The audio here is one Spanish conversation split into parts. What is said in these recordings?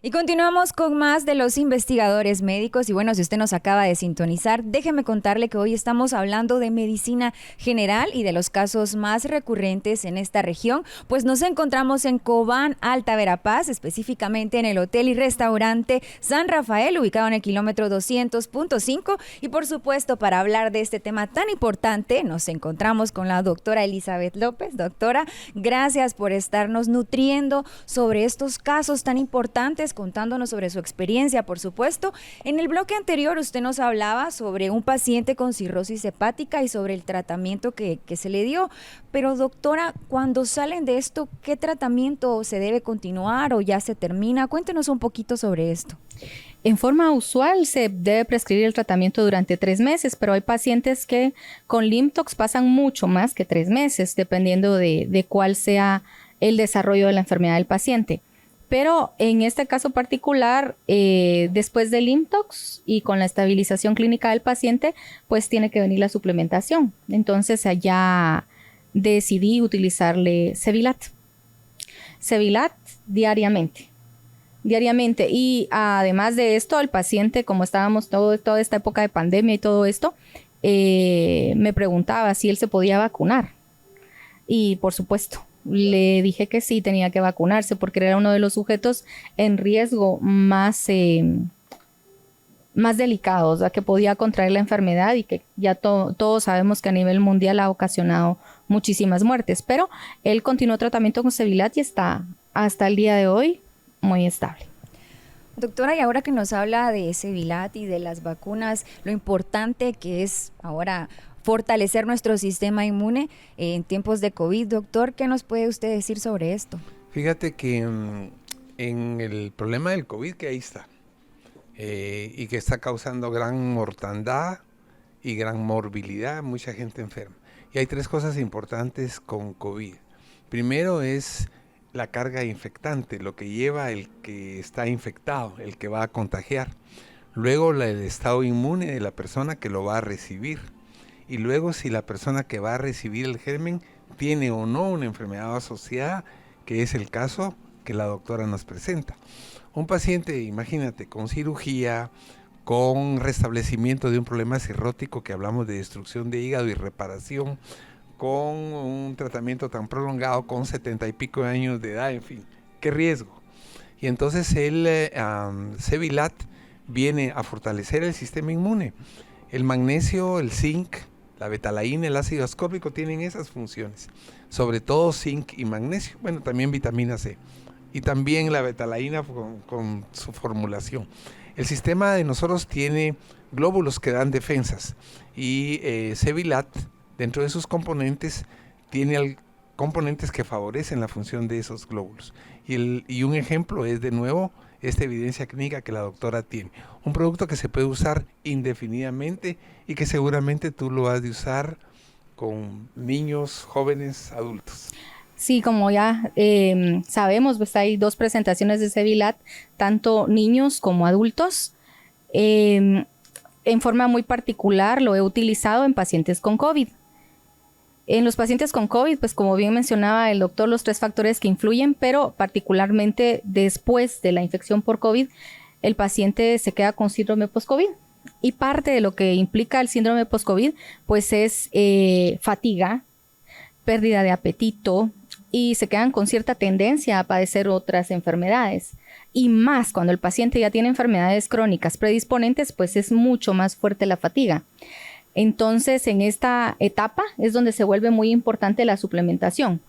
Y continuamos con más de los investigadores médicos. Y bueno, si usted nos acaba de sintonizar, déjeme contarle que hoy estamos hablando de medicina general y de los casos más recurrentes en esta región. Pues nos encontramos en Cobán, Alta Verapaz, específicamente en el hotel y restaurante San Rafael, ubicado en el kilómetro 200.5. Y por supuesto, para hablar de este tema tan importante, nos encontramos con la doctora Elizabeth López. Doctora, gracias por estarnos nutriendo sobre estos casos tan importantes, contándonos sobre su experiencia, por supuesto. En el bloque anterior usted nos hablaba sobre un paciente con cirrosis hepática y sobre el tratamiento que se le dio. Pero doctora, cuando salen de esto, ¿qué tratamiento se debe continuar o ya se termina? Cuéntenos un poquito sobre esto. En forma usual se debe prescribir el tratamiento durante 3 meses, pero hay pacientes que con Limtox pasan mucho más que 3 meses, dependiendo de cuál sea el desarrollo de la enfermedad del paciente. Pero en este caso particular, después del Limtox y con la estabilización clínica del paciente, pues tiene que venir la suplementación. Entonces allá decidí utilizarle Cevilat. Cevilat diariamente. Y además de esto, el paciente, como estábamos toda esta época de pandemia y todo esto, me preguntaba si él se podía vacunar. Y por supuesto, le dije que sí, tenía que vacunarse porque era uno de los sujetos en riesgo más delicados, que podía contraer la enfermedad y que ya todos sabemos que a nivel mundial ha ocasionado muchísimas muertes. Pero él continuó tratamiento con Cevilat y está hasta el día de hoy muy estable. Doctora, y ahora que nos habla de Cevilat y de las vacunas, lo importante que es ahora fortalecer nuestro sistema inmune en tiempos de COVID. Doctor, ¿qué nos puede usted decir sobre esto? Fíjate que en el problema del COVID, que ahí está, y que está causando gran mortandad y gran morbilidad, mucha gente enferma. Y hay 3 cosas importantes con COVID. Primero es la carga infectante, lo que lleva el que está infectado, el que va a contagiar. Luego el estado inmune de la persona que lo va a recibir. Y luego si la persona que va a recibir el germen tiene o no una enfermedad asociada, que es el caso que la doctora nos presenta. Un paciente, imagínate, con cirugía, con restablecimiento de un problema cirrótico, que hablamos de destrucción de hígado y reparación, con un tratamiento tan prolongado, con 70 y pico de años de edad, en fin, qué riesgo. Y entonces el Cevilat viene a fortalecer el sistema inmune. El magnesio, el zinc, la betalaína, el ácido ascórbico tienen esas funciones, sobre todo zinc y magnesio, bueno, también vitamina C, y también la betalaína con su formulación. El sistema de nosotros tiene glóbulos que dan defensas, y Cevilat, dentro de sus componentes, tiene componentes que favorecen la función de esos glóbulos. Y un ejemplo es, de nuevo, esta evidencia clínica que la doctora tiene. Un producto que se puede usar indefinidamente y que seguramente tú lo has de usar con niños, jóvenes, adultos. Sí, como ya sabemos, pues hay 2 presentaciones de Cevilat, tanto niños como adultos. En forma muy particular lo he utilizado en pacientes con COVID. En los pacientes con COVID, pues como bien mencionaba el doctor, los 3 factores que influyen, pero particularmente después de la infección por COVID, el paciente se queda con síndrome post-COVID. Y parte de lo que implica el síndrome post-COVID, pues es fatiga, pérdida de apetito, y se quedan con cierta tendencia a padecer otras enfermedades. Y más cuando el paciente ya tiene enfermedades crónicas predisponentes, pues es mucho más fuerte la fatiga. Entonces, en esta etapa es donde se vuelve muy importante la suplementación.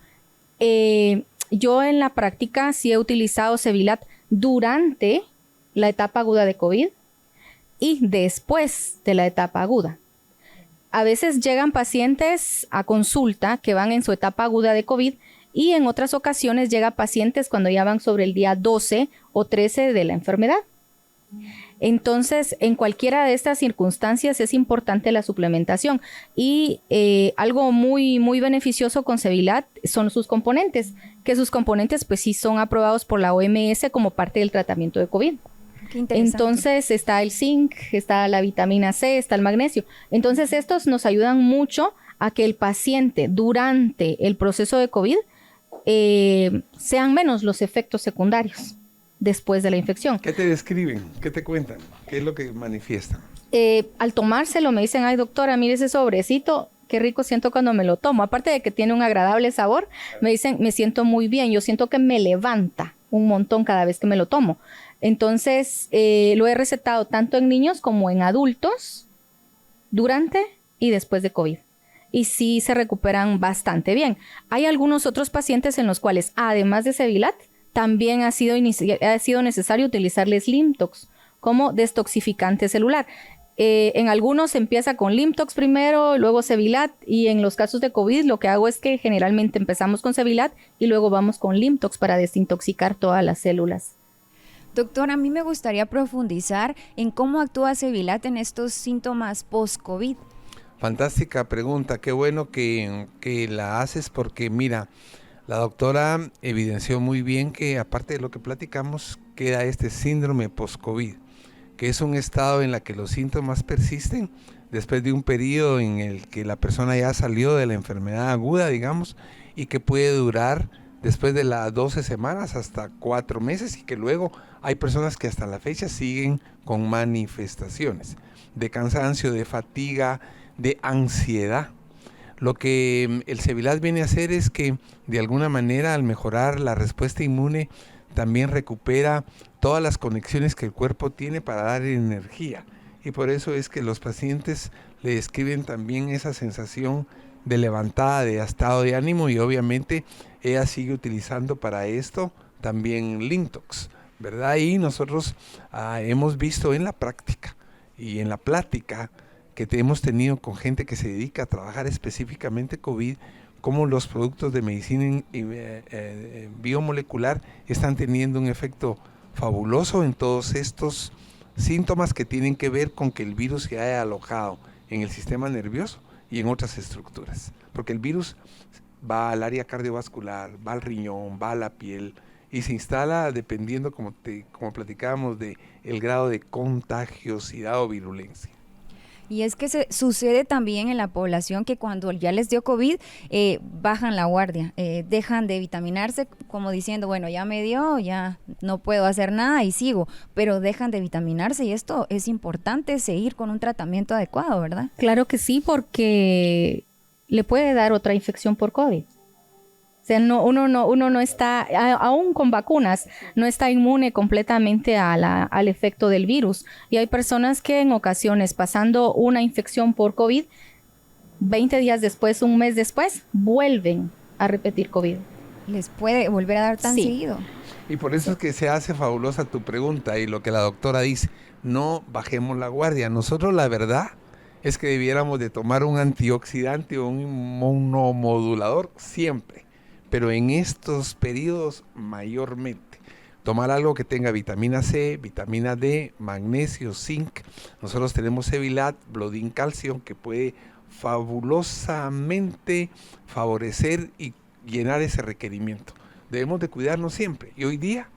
Yo en la práctica sí he utilizado Cevilat durante la etapa aguda de COVID y después de la etapa aguda. A veces llegan pacientes a consulta que van en su etapa aguda de COVID y en otras ocasiones llegan pacientes cuando ya van sobre el día 12 o 13 de la enfermedad. Entonces, en cualquiera de estas circunstancias es importante la suplementación y algo muy, muy beneficioso con Cevilat son sus componentes, que sus componentes pues sí son aprobados por la OMS como parte del tratamiento de COVID. Qué interesante. Entonces está el zinc, está la vitamina C, está el magnesio. Entonces estos nos ayudan mucho a que el paciente durante el proceso de COVID sean menos los efectos secundarios. después de la infección. ¿Qué te describen? ¿Qué te cuentan? ¿Qué es lo que manifiestan? Al tomárselo me dicen, ay doctora, mire ese sobrecito, qué rico siento cuando me lo tomo. Aparte de que tiene un agradable sabor, me dicen, me siento muy bien, yo siento que me levanta un montón cada vez que me lo tomo. Entonces, lo he recetado tanto en niños como en adultos durante y después de COVID. Y sí se recuperan bastante bien. Hay algunos otros pacientes en los cuales, además de Sevilat, también ha sido necesario utilizarles Limtox como destoxificante celular. En algunos se empieza con Limtox primero, luego Sevilat, y en los casos de COVID lo que hago es que generalmente empezamos con Sevilat y luego vamos con Limtox para desintoxicar todas las células. Doctora, a mí me gustaría profundizar en cómo actúa Sevilat en estos síntomas post-COVID. Fantástica pregunta, qué bueno que la haces porque mira, la doctora evidenció muy bien que aparte de lo que platicamos, queda este síndrome post-COVID, que es un estado en el que los síntomas persisten después de un periodo en el que la persona ya salió de la enfermedad aguda, digamos, y que puede durar después de las 12 semanas hasta 4 meses y que luego hay personas que hasta la fecha siguen con manifestaciones de cansancio, de fatiga, de ansiedad. Lo que el Sevilat viene a hacer es que de alguna manera al mejorar la respuesta inmune también recupera todas las conexiones que el cuerpo tiene para dar energía. Y por eso es que los pacientes le describen también esa sensación de levantada, de estado de ánimo, y obviamente ella sigue utilizando para esto también Limtox, ¿verdad? Y nosotros hemos visto en la práctica y en la plática que hemos tenido con gente que se dedica a trabajar específicamente COVID, cómo los productos de medicina biomolecular están teniendo un efecto fabuloso en todos estos síntomas que tienen que ver con que el virus se haya alojado en el sistema nervioso y en otras estructuras. Porque el virus va al área cardiovascular, va al riñón, va a la piel y se instala dependiendo, como platicábamos, de el grado de contagiosidad o virulencia. Y es que sucede también en la población que cuando ya les dio COVID, bajan la guardia, dejan de vitaminarse como diciendo, bueno, ya me dio, ya no puedo hacer nada y sigo, pero dejan de vitaminarse y esto es importante seguir con un tratamiento adecuado, ¿verdad? Claro que sí, porque le puede dar otra infección por COVID. O sea, uno no está, aún con vacunas, no está inmune completamente al efecto del virus. Y hay personas que en ocasiones, pasando una infección por COVID, 20 días después, un mes después, vuelven a repetir COVID. ¿Les puede volver a dar tan seguido? Y por eso es que se hace fabulosa tu pregunta y lo que la doctora dice, no bajemos la guardia. Nosotros la verdad es que debiéramos de tomar un antioxidante o un inmunomodulador siempre. Pero en estos periodos mayormente. Tomar algo que tenga vitamina C, vitamina D, magnesio, zinc. Nosotros tenemos Sevilat, Blodin Calcium, que puede fabulosamente favorecer y llenar ese requerimiento. Debemos de cuidarnos siempre y hoy día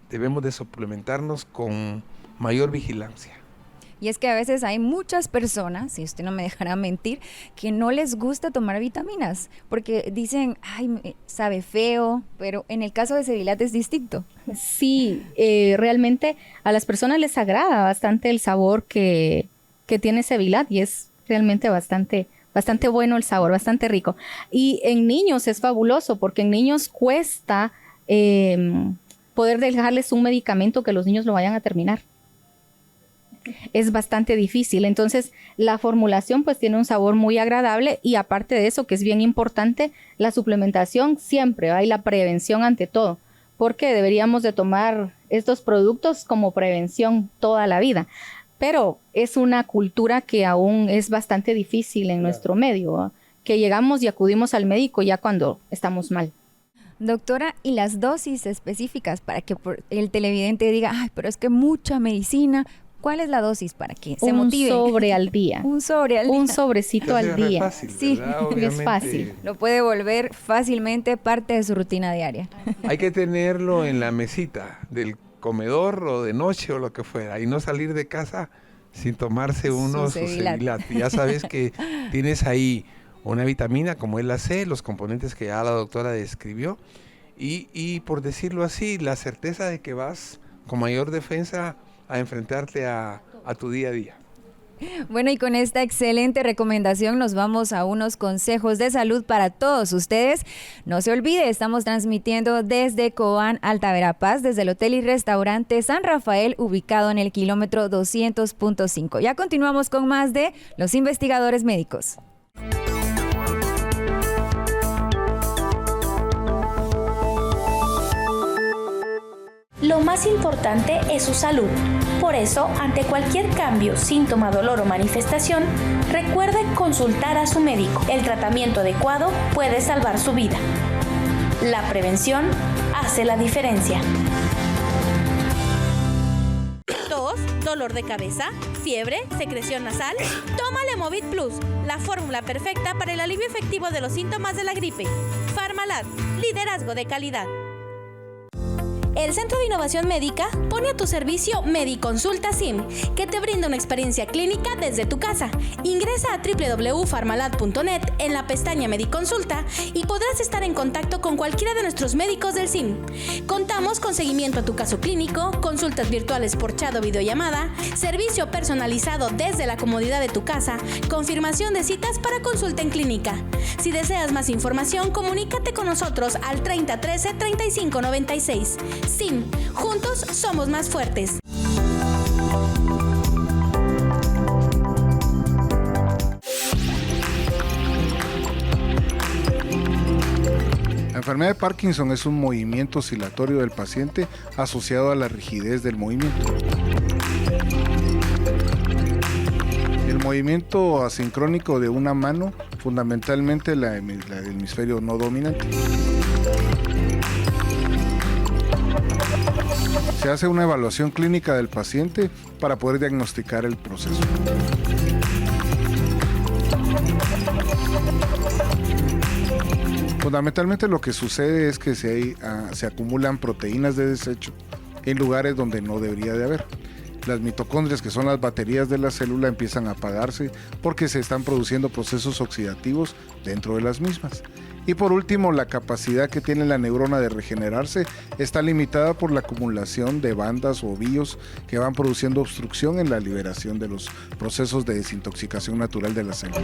debemos de suplementarnos con mayor vigilancia. Y es que a veces hay muchas personas, si usted no me dejará mentir, que no les gusta tomar vitaminas, porque dicen, ay, sabe feo, pero en el caso de Sevilat es distinto. Sí, realmente a las personas les agrada bastante el sabor que tiene Sevilat y es realmente bastante bueno el sabor, bastante rico. Y en niños es fabuloso, porque en niños cuesta poder dejarles un medicamento que los niños lo vayan a terminar. Es bastante difícil, entonces la formulación pues tiene un sabor muy agradable y aparte de eso, que es bien importante, la suplementación siempre, hay la prevención ante todo, porque deberíamos de tomar estos productos como prevención toda la vida, pero es una cultura que aún es bastante difícil en nuestro medio, ¿no? Que llegamos y acudimos al médico ya cuando estamos mal. Doctora, ¿y las dosis específicas para que el televidente diga, ay, pero es que mucha medicina? ¿Cuál es la dosis para que se motive? Un sobre al día. Un sobre al día. Un sobrecito al día. Fácil, sí, es fácil. Lo puede volver fácilmente parte de su rutina diaria. Hay que tenerlo en la mesita del comedor o de noche o lo que fuera y no salir de casa sin tomarse su Sevilat. Ya sabes que tienes ahí una vitamina como es la C, los componentes que ya la doctora describió, y por decirlo así, la certeza de que vas con mayor defensa a enfrentarte a tu día a día. Bueno, y con esta excelente recomendación nos vamos a unos consejos de salud para todos ustedes. No se olvide, estamos transmitiendo desde Cobán, Alta Verapaz, desde el Hotel y Restaurante San Rafael, ubicado en el kilómetro 200.5. Ya continuamos con más de Los Investigadores Médicos. Lo más importante es su salud. Por eso, ante cualquier cambio, síntoma, dolor o manifestación, recuerde consultar a su médico. El tratamiento adecuado puede salvar su vida. La prevención hace la diferencia. Tos, dolor de cabeza, fiebre, secreción nasal. Toma Lemovit Plus, la fórmula perfecta para el alivio efectivo de los síntomas de la gripe. Farmalad, liderazgo de calidad. El Centro de Innovación Médica pone a tu servicio Mediconsulta SIM, que te brinda una experiencia clínica desde tu casa. Ingresa a www.farmalad.net en la pestaña Mediconsulta y podrás estar en contacto con cualquiera de nuestros médicos del SIM. Contamos con seguimiento a tu caso clínico, consultas virtuales por chat o videollamada, servicio personalizado desde la comodidad de tu casa, confirmación de citas para consulta en clínica. Si deseas más información, comunícate con nosotros al 3013 3596. SIM, juntos somos más fuertes. La enfermedad de Parkinson es un movimiento oscilatorio del paciente asociado a la rigidez del movimiento. El movimiento asincrónico de una mano, fundamentalmente la del hemisferio no dominante. Se hace una evaluación clínica del paciente para poder diagnosticar el proceso. Fundamentalmente lo que sucede es que se acumulan proteínas de desecho en lugares donde no debería de haber. Las mitocondrias, que son las baterías de la célula, empiezan a apagarse porque se están produciendo procesos oxidativos dentro de las mismas. Y por último, la capacidad que tiene la neurona de regenerarse está limitada por la acumulación de bandas o ovillos que van produciendo obstrucción en la liberación de los procesos de desintoxicación natural de la célula.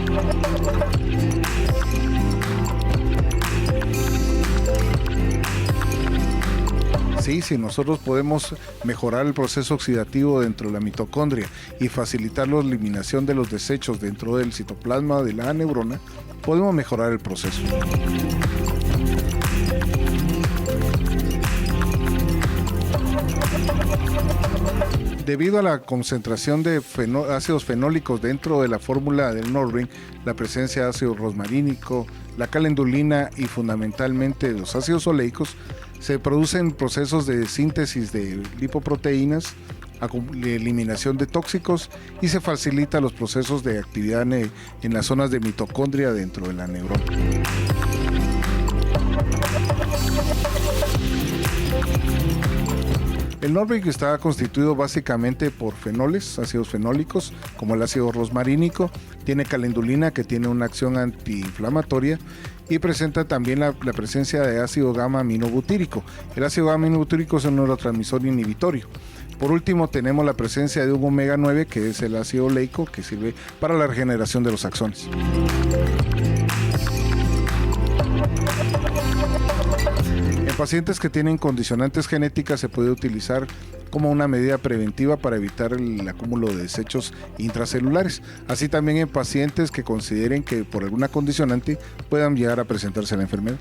Sí, si nosotros podemos mejorar el proceso oxidativo dentro de la mitocondria y facilitar la eliminación de los desechos dentro del citoplasma de la neurona, podemos mejorar el proceso. Debido a la concentración de ácidos fenólicos dentro de la fórmula del Norrin, la presencia de ácido rosmarínico, la calendulina y fundamentalmente los ácidos oleicos, se producen procesos de síntesis de lipoproteínas, eliminación de tóxicos y se facilita los procesos de actividad en las zonas de mitocondria dentro de la neurona. El Norvig está constituido básicamente por fenoles, ácidos fenólicos, como el ácido rosmarínico, tiene calendulina que tiene una acción antiinflamatoria y presenta también la presencia de ácido gamma-aminobutírico. El ácido gamma-aminobutírico es un neurotransmisor inhibitorio. Por último, tenemos la presencia de un omega 9, que es el ácido oleico, que sirve para la regeneración de los axones. En pacientes que tienen condicionantes genéticas se puede utilizar como una medida preventiva para evitar el acúmulo de desechos intracelulares. Así también en pacientes que consideren que por alguna condicionante puedan llegar a presentarse la enfermedad.